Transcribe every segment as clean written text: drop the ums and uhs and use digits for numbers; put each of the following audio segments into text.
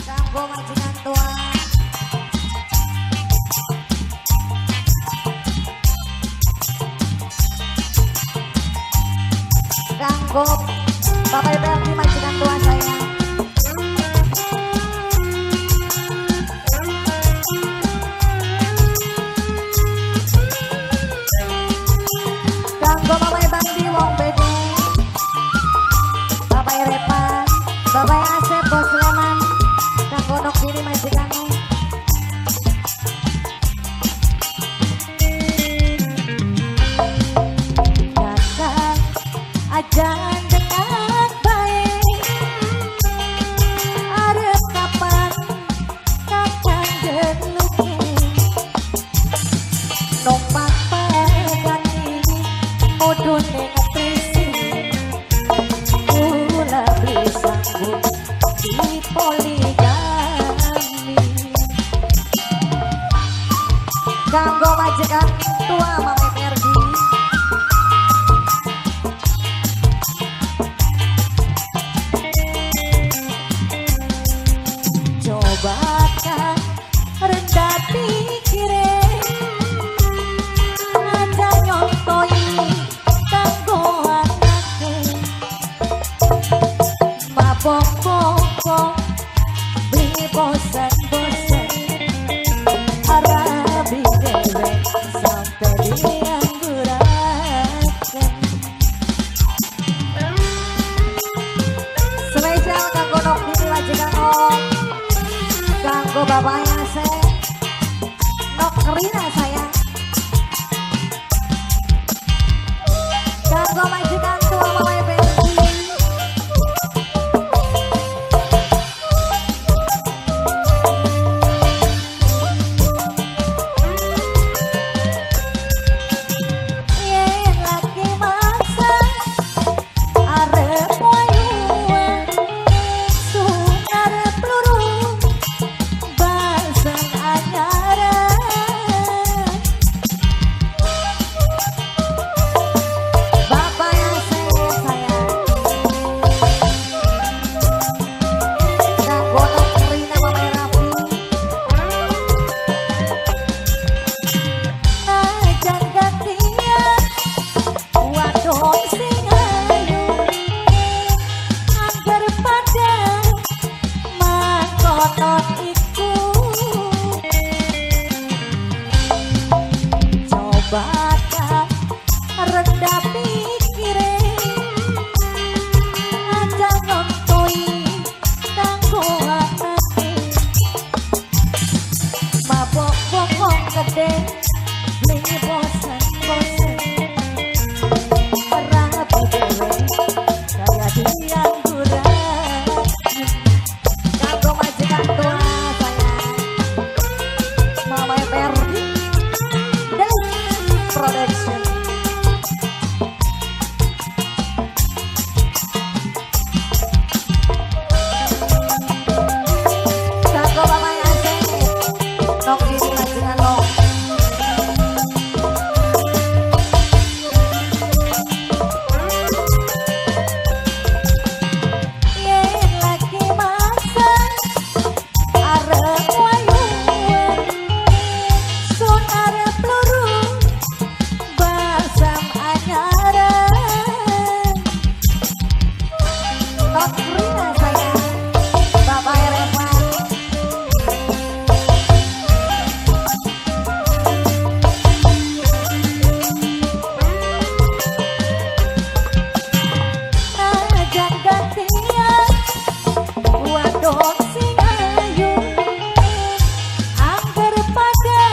Kanggo majikan tua. Kanggo Bapak Ibu majikan tua saya. Kanggo Bapak Bandi wong bede. Bapak Repan, Bapak Asep Bos Sleman. Kanggo nok kiri majikanmu. Datang ajan dengan baik. Arep kapan kakang geluki. Numpak pegang ini mudune ngetrisi. Kula beli sanggup di poligami. Kanggo majikan tua Mame Perdi. Coba kan rendah pikirin. Aja nyontoi kanggo anake. Mabok-bokok beli bosan-bosan. Arabi dewe sampai dianggurakan. Spesial kanggo nok diri majikan om. Kanggo bapaknya saya nok Rina saya. Kanggo majikan tua Mama Benji. Yen lagi masa arep wayuan. Sunar peluru balsam anyaran. Bapak yang saya sayang. Kanggo nok Rina Mama Rapi. Ajan gantian wadon sing ayu. Angger pada mangkonon iku. Coba kan rendah pikirin. Aja ngontoi kanggo anake. Mabok-bokok gede beli bosan-bosan. Rabi dewe kaya diangguran. Kanggo majikan tua sayang Mama Perdi dan Production. Kanggo Bapak Asep nok kiri majikan nok. Yen lagi masa arep wayuan. Sunar peluru balsam anyaran. Nok Rina sayang Bapak Repan. Ajan gantian wadon sing ayu. Angger pada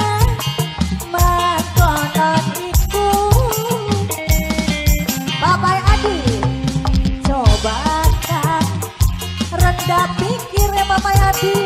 mangkonon iku. Bapak Adi, coba kan rendah pikir ya Bapak Adi.